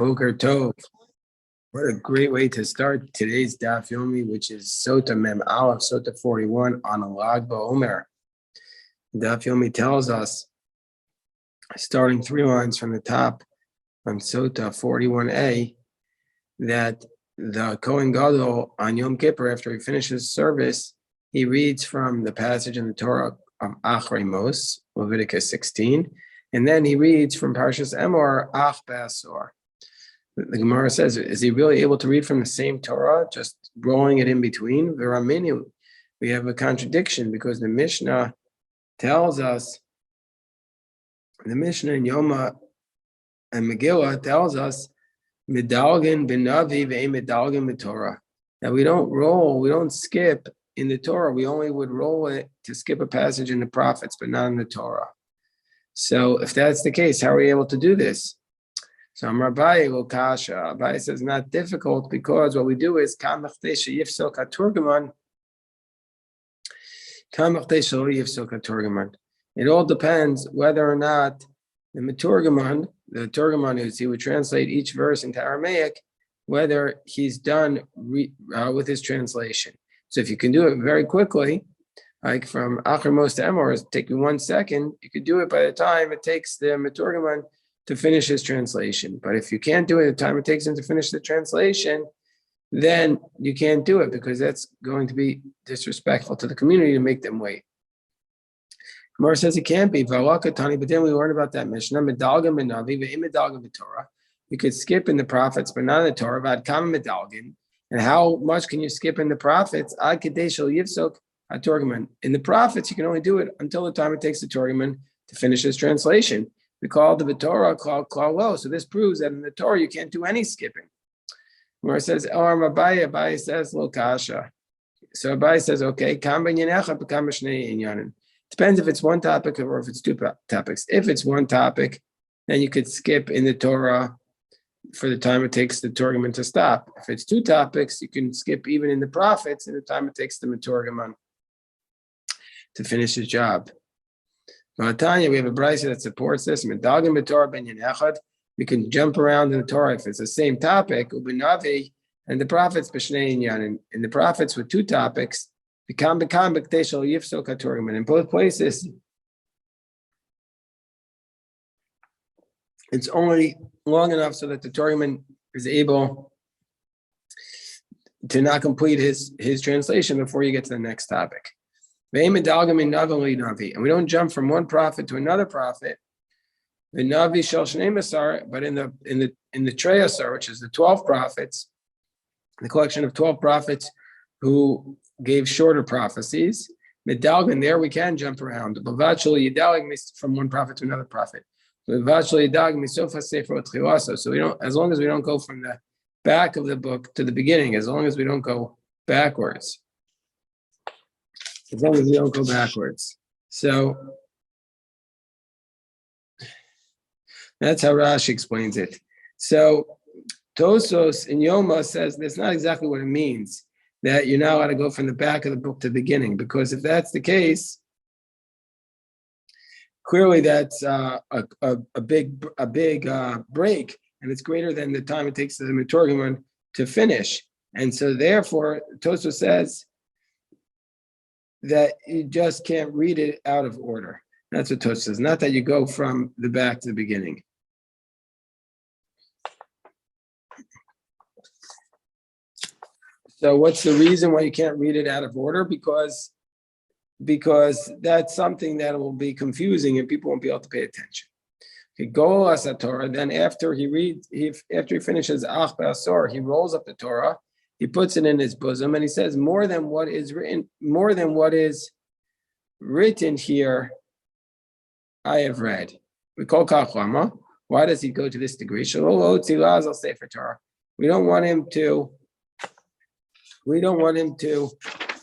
Boker Tov. What a great way to start today's Daf Yomi, which is Sotah Mem Aleph, Sotah 41 on a Lag BaOmer. Daf Yomi tells us, starting 3 lines from the top on Sotah 41a, that the Kohen Gadol on Yom Kippur, after he finishes service, he reads from the passage in the Torah of Achrei Mos, Leviticus 16, and then he reads from Parshas Emor, Ach Basor. The Gemara says, is he really able to read from the same Torah, just rolling it in between? We have a contradiction because the Mishnah tells us, the Mishnah in Yoma and Megillah tells us, Medalgin b'Navi ve'Medalgin b'Torah, that we don't skip in the Torah. We only would roll it to skip a passage in the prophets, but not in the Torah. So if that's the case, how are we able to do this? So Abai will kasha. Abai says not difficult because what we do is it all depends whether or not the Turgaman is he would translate each verse into Aramaic, whether he's done with his translation. So if you can do it very quickly, like from Achrei Mos to Emor, it'll take you 1 second. You could do it by the time it takes the Turgaman to finish his translation. But if you can't do it at the time it takes him to finish the translation, then you can't do it because that's going to be disrespectful to the community to make them wait. Gemara says it can't be. But then we learn about that Mishnah. You could skip in the prophets, but not in the Torah. And how much can you skip in the prophets? In the prophets, you can only do it until the time it takes the Torah to finish his translation. We call the Torah klal. So this proves that in the Torah you can't do any skipping. Where it says Abai says lo kasha. So Abai says okay. Depends if it's one topic or if it's 2 topics. If it's one topic, then you could skip in the Torah for the time it takes the Torah to stop. If it's 2 topics, you can skip even in the prophets in the time it takes the Torah to finish his job. Tanya, we have a brisa that supports this. We can jump around in the Torah if it's the same topic. And the prophets, and the prophets with 2 topics, in both places, it's only long enough so that the Torah is able to not complete his translation before you get to the next topic. And we don't jump from one prophet to another prophet. But in the Treyasar, which is the 12 prophets, the collection of 12 prophets who gave shorter prophecies, there we can jump around. From one prophet to another prophet. So we don't, as long as we don't go from the back of the book to the beginning, as long as we don't go backwards. As long as we don't go backwards. So that's how Rashi explains it. So Tosos in Yoma says that's not exactly what it means, that you're not allowed to go from the back of the book to the beginning, because if that's the case, clearly that's a big break, and it's greater than the time it takes the Metorgaman to finish. And so therefore, Tosos says that you just can't read it out of order. That's what Tosos says, not that you go from the back to the beginning. So what's the reason why you can't read it out of order? Because that's something that will be confusing and people won't be able to pay attention. Torah. Then after he finishes Ach Basor, he rolls up the Torah, he puts it in his bosom, and he says, more than what is written here, I have read. We call Kachlama. Why does he go to this degree? We don't want him to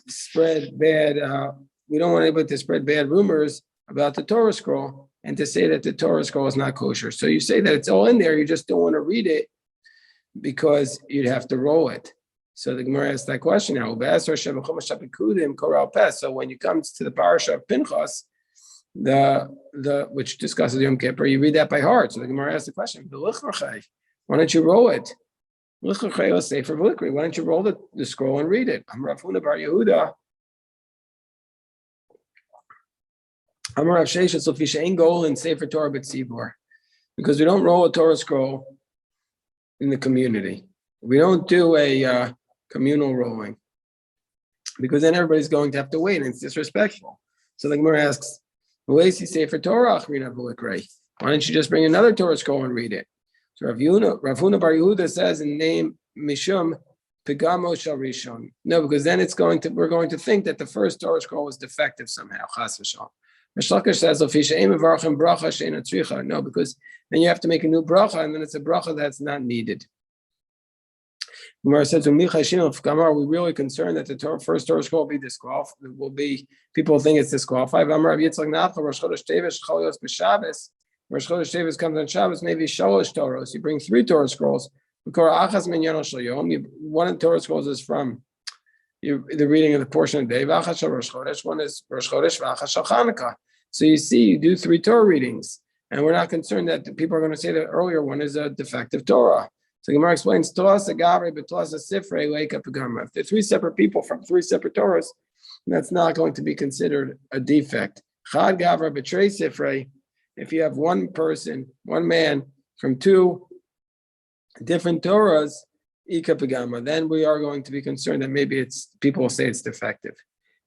spread bad. We don't want anybody to spread bad rumors about the Torah scroll and to say that the Torah scroll is not kosher. So you say that it's all in there. You just don't want to read it because you'd have to roll it. So the Gemara asks that question now. So when you come to the parasha of Pinchas, the which discusses Yom Kippur, you read that by heart. So the Gemara asks the question: Why don't you roll it? Why don't you roll the scroll and read it? I'm Rav Huna bar Yehuda. I'm Rav Sheshet Sofisha ain't goal in Sefer Torah B'tzibur, because we don't roll a Torah scroll in the community. We don't do a communal rolling, because then everybody's going to have to wait, and it's disrespectful. So the Gemara asks, why don't you just bring another Torah scroll and read it? So Rav Huna bar Yehuda says in the name Mishum Pegamo Shal Rishon. No, because then we're going to think that the first Torah scroll was defective somehow. Chas v'shalom. Rishlakish says no, because then you have to make a new bracha, and then it's a bracha that's not needed. Gemara says, "Are we really concerned that the first Torah scroll will be disqualified? People think it's disqualified." Rosh Chodesh Tevis comes on Shabbos, maybe Shalosh Torahs. You bring 3 Torah scrolls. One of the Torah scrolls is from the reading of the portion of the day. One is Rosh Chodesh, Chanukah. So you see, you do 3 Torah readings, and we're not concerned that the people are going to say the earlier one is a defective Torah. So Gemara explains, if they're 3 separate people from 3 separate Torahs, that's not going to be considered a defect. If you have one man from 2 different Torahs, then we are going to be concerned that maybe people will say it's defective.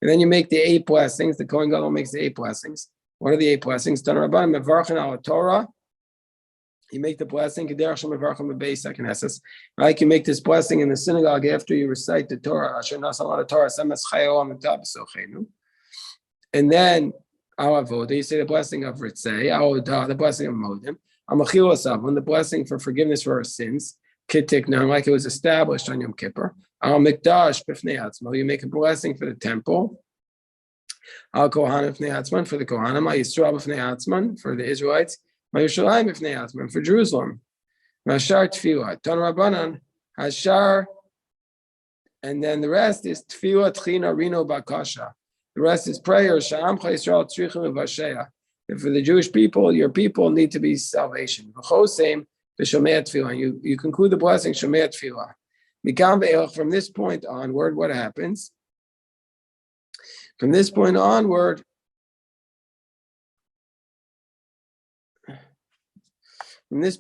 And then you make the 8 blessings. The Kohen Gadol makes the 8 blessings. What are the 8 blessings? Torah. You make the blessing. Like you make this blessing in the synagogue after you recite the Torah. And then you say the blessing of Ritzei, the blessing of Modim, the blessing for forgiveness for our sins, like it was established on Yom Kippur. You make a blessing for the temple. For the Kohanim, for the Israelites, for Jerusalem. And then the rest is Tefillah Tchina Rino Bakasha. The rest is prayer. For the Jewish people, your people need to be salvation. You conclude the blessing Shomei Tefillah. From this point onward, what happens? From this point onward, maybe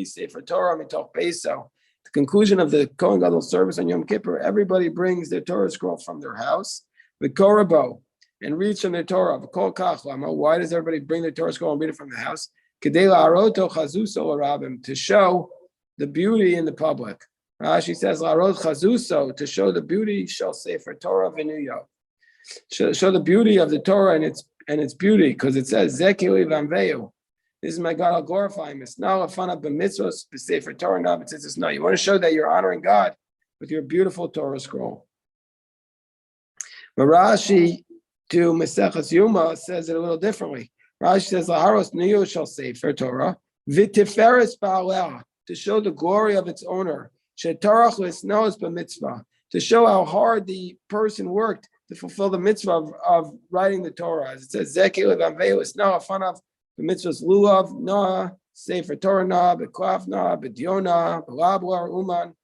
Sefer Torah mitoch Beso. The conclusion of the Kohen Gadol service on Yom Kippur, everybody brings their Torah scroll from their house with Korabo and reads from their Torah. Why does everybody bring their Torah scroll and read it from the house? To show the beauty in the public. Rashi says, to show the beauty, shall Sefer Torah v'nuyo. Show the beauty of the Torah and its beauty, because it says, Zekili v'amveyu. This is my God, I'll glorify him. It's now a fun of the mitzvahs, Sefer Torah. No, it says no. You want to show that you're honoring God with your beautiful Torah scroll. But Rashi to Maseches Yuma says it a little differently. Rashi says, Laharos niyo shall Sefer Torah, v'tiferes ba'aleh, to show the glory of its owner. Shetarach lisnos b'mitzvah, to show how hard the person worked to fulfill the mitzvah of writing the Torah. As it says, Zekil v'amveyu, it's now a fun of the mitzvahs lulav, na, Sefer Torah na, beklaf na, b'diona, b'lablar, uman.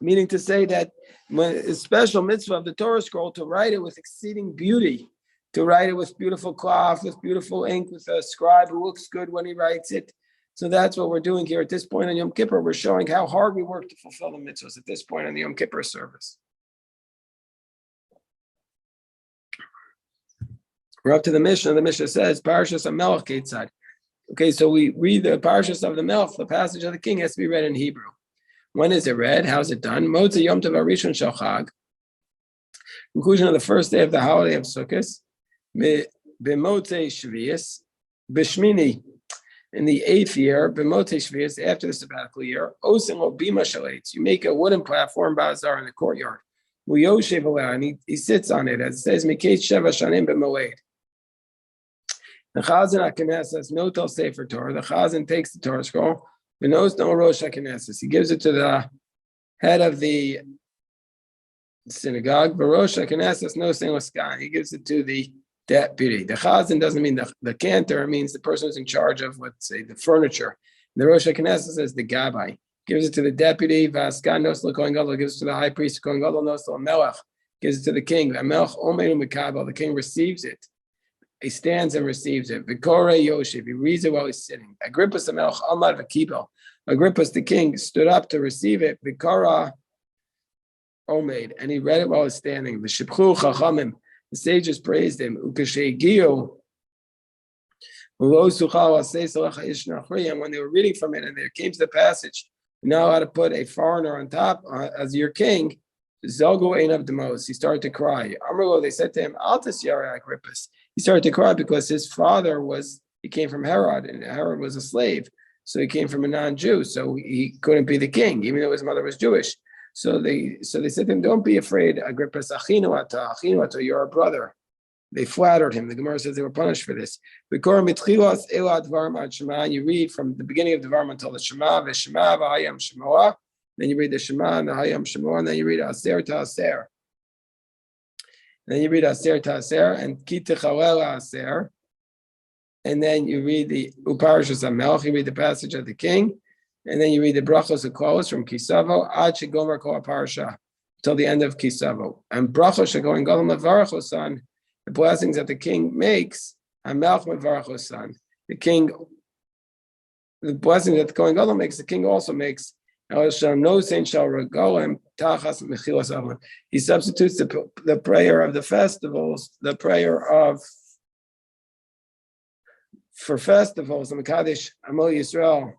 Meaning to say that when a special mitzvah of the Torah scroll, to write it with exceeding beauty, to write it with beautiful cloth, with beautiful ink, with a scribe who looks good when he writes it. So that's what we're doing here at this point on Yom Kippur. We're showing how hard we work to fulfill the mitzvahs at this point on the Yom Kippur service. We're up to the Mishnah. The Mishnah says, Parashas HaMelech Ketzad. Okay, so we read the Parashas of the Melech, the passage of the king has to be read in Hebrew. When is it read? How's it done? Motzei Yom Tov HaRishon Shel Chag. Conclusion of the first day of the holiday of Sukkot. B'motzei Shvius. B'shmini. In the 8th year, B'motzei Shvius, after the sabbatical year, Osin Lo Bima Shalates. You make a wooden platform, Bazar, in the courtyard. Uyoshev Aleh, and he sits on it, as it says, Miketz Sheva Shanim B'moed. The Chazan HaKnesses, no tel Sefer Torah. The Chazan takes the Torah scroll, but knows no Rosh HaKnesses. He gives it to the head of the synagogue. But Rosh HaKnesses no Sengoskan. He gives it to the deputy. The chazan doesn't mean the cantor, it means the person who's in charge of, let's say, the furniture. The Rosh HaKnesset says the gabbai. Gives it to the deputy, Vaskan nos l'kohen gadol, gives it to the high priest, kohen gadol nos l'melech, gives it to the king. The king receives it. He stands and receives it. Vikore Yoshev, he reads it while he's sitting. Agrippas the melech amad v'kibel. Agrippas the king stood up to receive it. Vikora Omed, and he read it while he's standing. V'shibchu chachamim, the sages praised him. Ukashegiu. And when they were reading from it, and there came to the passage, you know how to put a foreigner on top as your king. Zogu ein of the most. He started to cry. Amrlo, they said to him, Altis Yara Agrippas. He started to cry because his father he came from Herod, and Herod was a slave. So he came from a non-Jew, so he couldn't be the king, even though his mother was Jewish. So they said to him, don't be afraid, Agrippas, achinu ata, you're our brother. They flattered him. The Gemara says they were punished for this. You read from the beginning of the Dvarim until the Shema, V'Shema, V'Hayam Shemoah. Then you read the Shema and the Hayam Shemoah, and then you read Aser Ta'aser. Then you read Aser Ta'aser and Ki Techalel Aser. And then you read the Uparashas HaMelech, you read the passage of the king, and then you read the Brachos HaKolos from Kisavo, Ad Shegomer Kol HaParasha, till the end of Kisavo. And Brachos Shegomer Gadol Mevarach Osan, the blessings that the king makes, HaMelech Mevarach Osan. The blessings that the Kohen Gadol makes, the king also makes. He substitutes the prayer of the festivals, the prayer for festivals, the Mekadesh Amol Yisrael,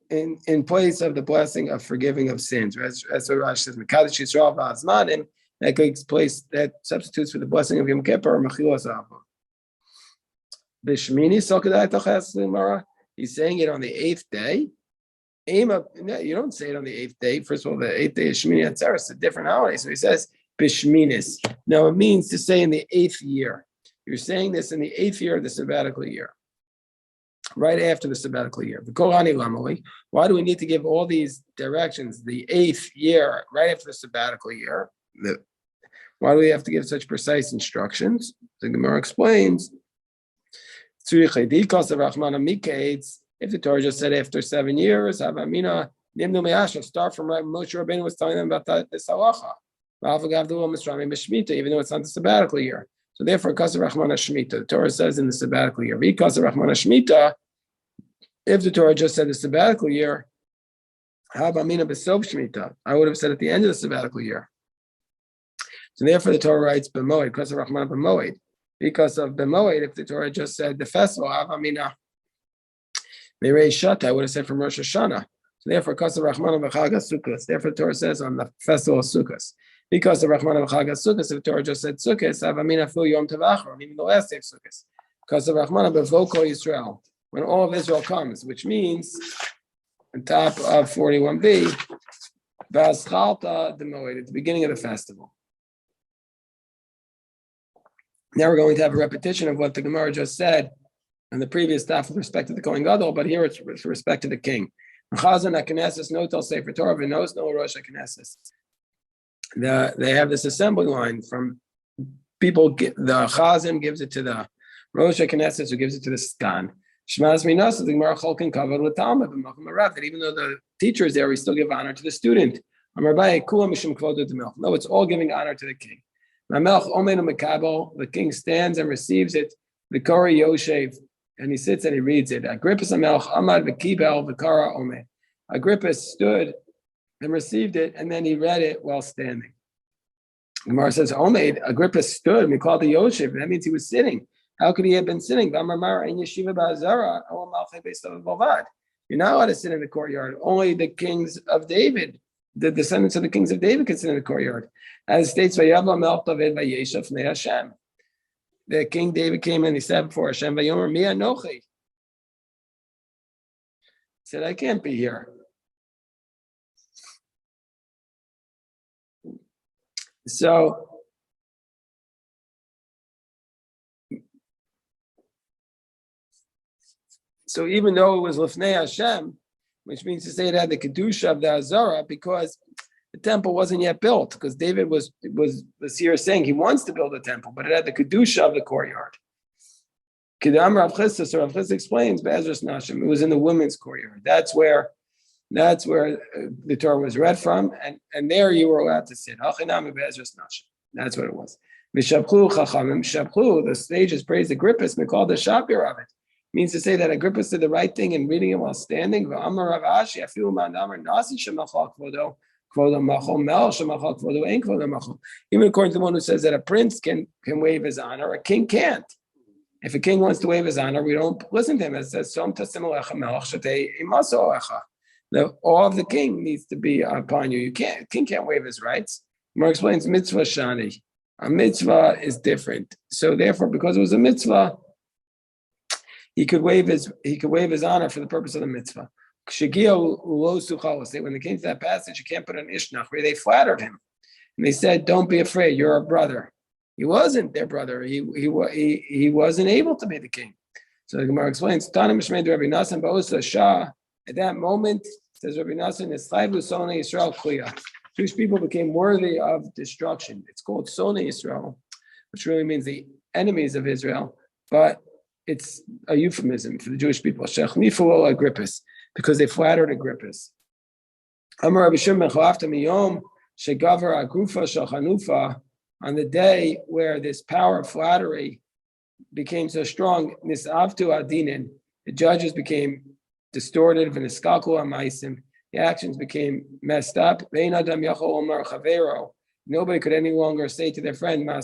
in place of the blessing of forgiving of sins. As Rashi says, Mekadesh Yisrael v'Azmanim, that takes place, that substitutes for the blessing of Yom Kippur or Mechilas Avos. B'Shmini Sokadai Tachas Limara. He's saying it on the 8th day. No, you don't say it on the 8th day. First of all, the 8th day is Shmini Atzeres, it's a different holiday. So he says B'Shminis. Now it means to say in the 8th year. You're saying this in the 8th year of the sabbatical year, right after the sabbatical year. Why do we need to give all these directions the 8th year, right after the sabbatical year? Why do we have to give such precise instructions? The Gemara explains. If the Torah just said after 7 years, start from Moshe Rabbeinu was telling them about this halacha. Even though it's not the sabbatical year. So therefore, Kasav Rachmana Shemitah, the Torah says in the sabbatical year. If the Torah just said the sabbatical year, I would have said at the end of the sabbatical year. So therefore, the Torah writes B'moed, Kasav Rachmana B'moed. Because of B'moed, if the Torah just said the festival, Havamina, Mirei Shata, I would have said from Rosh Hashanah. So therefore, Kasav Rachmana B'chag HaSukkos. Therefore, the Torah says on the festival of Sukkos. Because of Rachmana B'chag HaSukkos, if the Torah just said Sukkos, Havamina Fil Yom Tavachar, even the last day of Sukkos. Because of Rachmana B'vo Kol Yisrael, when all of Israel comes, which means on top of 41b, V'aschalta D'moed, at the beginning of the festival. Now we're going to have a repetition of what the Gemara just said on the previous stuff with respect to the Kohen Gadol, but here it's with respect to the king. They have this assembly line from people. The Chazan gives it to the Rosh HaKnesset, who gives it to the Skan. That even though the teacher is there, we still give honor to the student. No, it's all giving honor to the king. The king stands and receives it. The Kori Yoshev, and he sits and he reads it. Agrippas stood and received it, and then he read it while standing. Gemara says, Agrippas stood. We call it the Yoshev. That means he was sitting. How could he have been sitting? You're not allowed to sit in the courtyard. Only the kings of David, the descendants of the kings of David, could sit in the courtyard. As it states, the King David came and he said before Hashem, he said, I can't be here. So even though it was Lifnei Hashem, which means to say it had the Kedusha of the Azara, because The temple wasn't yet built because David was the seer saying he wants to build a temple, but it had the kedusha of the courtyard. Kedam Rav Chisda, so Rav Chisda explains, Be'ezras Nashim, it was in the women's courtyard. That's where the Torah was read from, and there you were allowed to sit. Hachinami Be'ezras Nashim. That's what it was. Mishapchu Chachamim, Shapchu, the sages praise Agrippus, Mikal the Shapir of it. Means to say that Agrippus did the right thing in reading it while standing. V'amar Rav Ashi, afilu ma'amar nasi shemachal kvodo, kvodo machol mel shemachal kvodo ein kvodo machol. Even according to the one who says that a prince can waive his honor, a king can't. If a king wants to waive his honor, we don't listen to him. It says, Som tasimalecha melech shetei imaso oecha. The awe of the king needs to be upon you. King can't waive his rights. Mar explains mitzvah shani. A mitzvah is different. So therefore, because it was a mitzvah, he could waive his honor for the purpose of the mitzvah. When they came to that passage, you can't put an ishnach where they flattered him. And they said, don't be afraid, you're a brother. He wasn't their brother. He wasn't able to be the king. So the Gemara explains, at that moment, says Rabbi Nassan, Jewish people became worthy of destruction. It's called Sonei Yisrael, which really means the enemies of Israel, but it's a euphemism for the Jewish people. Agrippus, because they flattered Agrippus. On the day where this power of flattery became so strong, the judges became distorted, the actions became messed up. Nobody could any longer say to their friend, my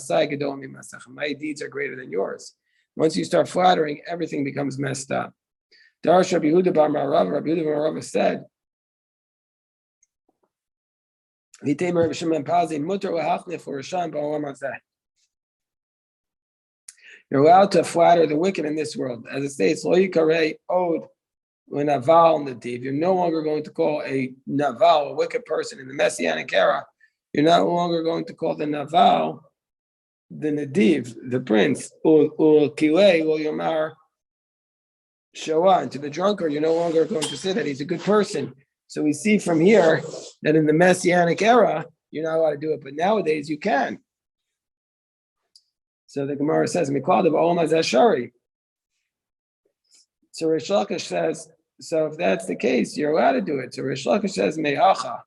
deeds are greater than yours. Once you start flattering, everything becomes messed up. Darash Rabbi Yehuda bar Marav, Rabbi Yehuda bar Marav said, you're allowed to flatter the wicked in this world. As it states, Lo yikarei od naval nativ. You're no longer going to call a naval, a wicked person in the Messianic era. You're no longer going to call the naval the nadiv, the prince, kilei lo yomar shoah. And to the drunkard, you're no longer going to say that he's a good person. So we see from here that in the Messianic era, you're not allowed to do it, but nowadays you can. So the Gemara says, Mikal of Olam Azashari. So Rish Lakish says, so if that's the case, you're allowed to do it. So Rish Lakish says, Me'acha.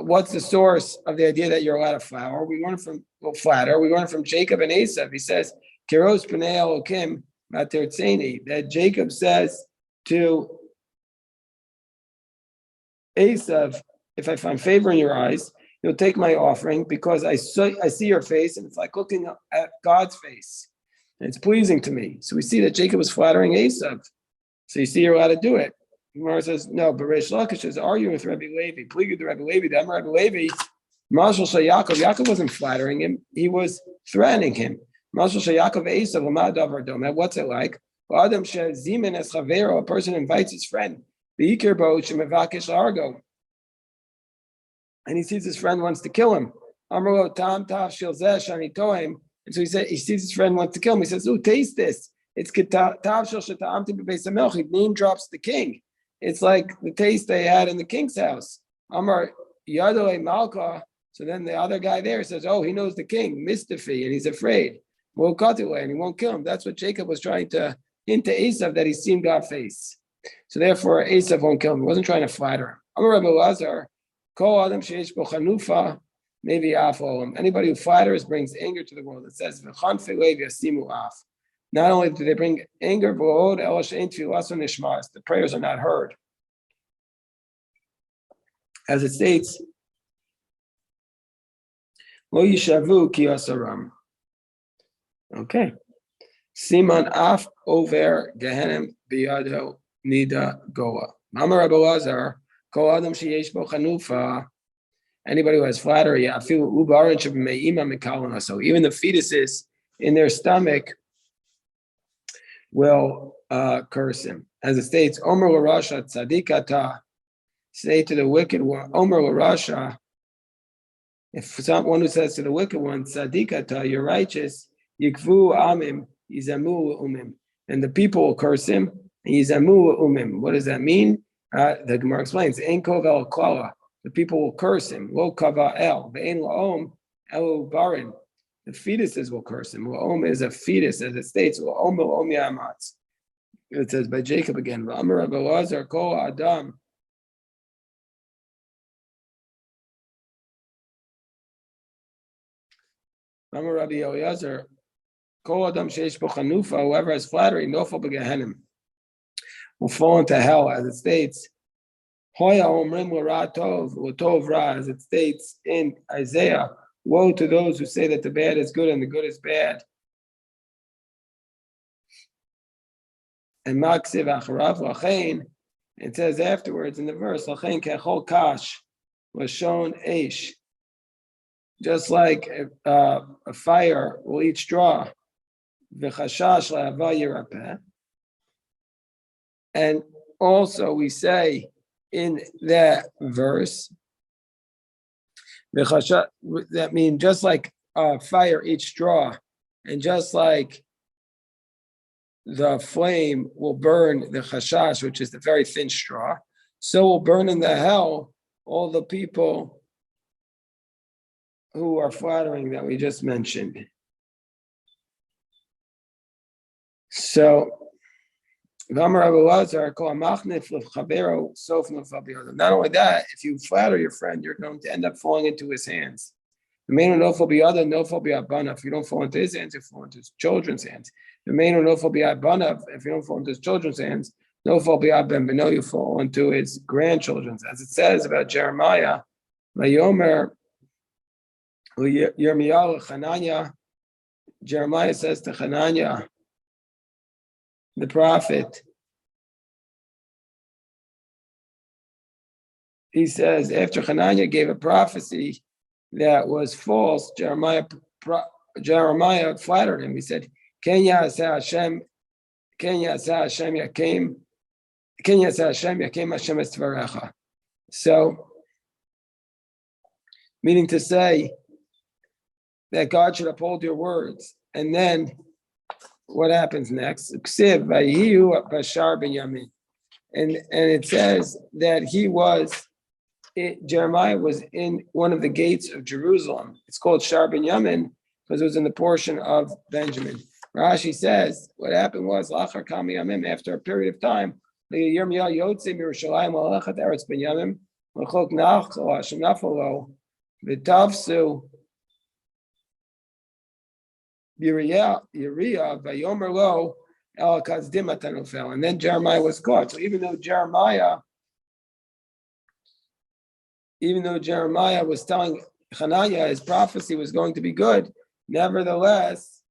What's the source of the idea that you're allowed to flatter? We learn from Jacob and Esav. He says, Kiros Pnei Elokim Matertzeni, that Jacob says to Esav, if I find favor in your eyes, you'll take my offering because I see your face, and it's like looking at God's face. And it's pleasing to me. So we see that Jacob was flattering Esav. So you see you're allowed to do it. Gemara says, no, but Reish Lakish is arguing with Rabbi Levi. Pleaded to Rabbi Levi, the Rabbi Levi, Mashal Shayakov. Yaakov wasn't flattering him, he was threatening him. Mashal Shayakov Esav, Lamadavar Dom. What's it like? Adam Shezimin es Chavero, a person invites his friend. Beikir Bo Shemevakish Argo. And he sees his friend wants to kill him. Amrlo Tam Tav Shilzeh Shani Tohem. And so he sees his friend wants to kill him. He says, "Ooh, taste this. It's Tav Shil Sheta'amti B'Beis HaMelech." He name drops the king. It's like the taste they had in the king's house. Amar Yadolei Malka. So then the other guy there says, "Oh, he knows the king, Mistafi, and he's afraid. We'll cut away, and he won't kill him." That's what Jacob was trying to hint to Esav, that he's seen God's face. So therefore, Esav won't kill him. He wasn't trying to flatter him. Amar Rabbi Lazar. Maybe anybody who flatters brings anger to the world. It says, not only do they bring anger, the prayers are not heard. As it states, okay. Siman af over Gehenim biyado nida goa. Mama Rabbi Lazar. Anybody who has flattery, so even the fetuses in their stomach will curse him. As it states, Omer Larasha tzadikata, say to the wicked one, Omer Larasha, if someone who says to the wicked one, tzadikata, you're righteous, yikvu amim, yizamu umim, and the people will curse him, yizamu umim. What does that mean? The Gemara explains, there's the people will curse him. Lo kava el, ve'en la'om, elu barin. The fetuses will curse him. La'om is a fetus, as it states, la'om la'om yamatz. It says by Jacob again, V'amar Rabbi Elazar kol adam. V'amar Rabbi Elazar kol adam sheish bo chanufa, whoever has flattery, nofal b'gehenim, will fall into hell, as it states. Hoya omrim l'ra tov, l'tov ra, as it states in Isaiah. Woe to those who say that the bad is good and the good is bad. And Maksiv Acharav Lachain, it says afterwards in the verse, Lachain Kechol Kash was shown Aish. Just like a fire will eat straw. V'chashash la'ava yirapeh. And also we say in that verse, that means just like fire eats straw, and just like the flame will burn the chashash, which is the very thin straw, so will burn in the hell all the people who are flattering that we just mentioned. So, not only that, if you flatter your friend, you're going to end up falling into his hands. If you don't fall into his hands, you fall into his children's hands. If you don't fall into his children's hands, you fall into his grandchildren's. As it says about Jeremiah, Jeremiah says to Hananiah, the prophet, he says, after Hananiah gave a prophecy that was false, Jeremiah flattered him. He said, Kenya Hashem Yakim Hashem Estvarecha. So, meaning to say that God should uphold your words. And then what happens next? And it says that Jeremiah was in one of the gates of Jerusalem. It's called Shar Ben Yamin because it was in the portion of Benjamin. Rashi says what happened was after a period of time, and then Jeremiah was caught. So even though Jeremiah was telling Hananiah his prophecy was going to be good, nevertheless,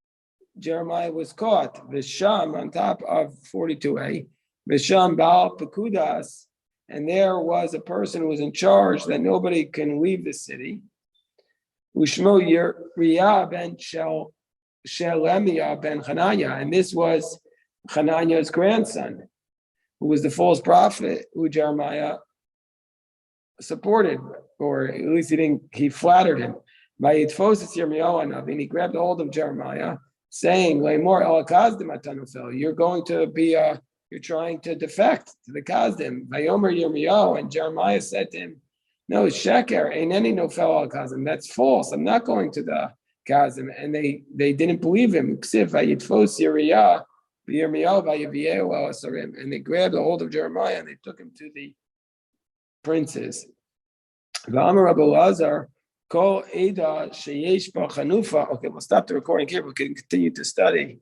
Jeremiah was caught. Visham on top of 42a, Visham Baal Pekudas, and there was a person who was in charge that nobody can leave the city. Ushmo Yiriyah ben Shelemiah ben Hananiah, and this was Hananiah's grandson, who was the false prophet who Jeremiah supported, or at least he flattered him. And he grabbed hold of Jeremiah, saying, you're trying to defect to the Kazdim. And Jeremiah said to him, no, Sheker, ain't any no fellow al Kazdim. That's false. I'm not going to the Kazdim. And they didn't believe him. And they grabbed a hold of Jeremiah and they took him to the princes. Okay, we'll stop the recording here. We can continue to study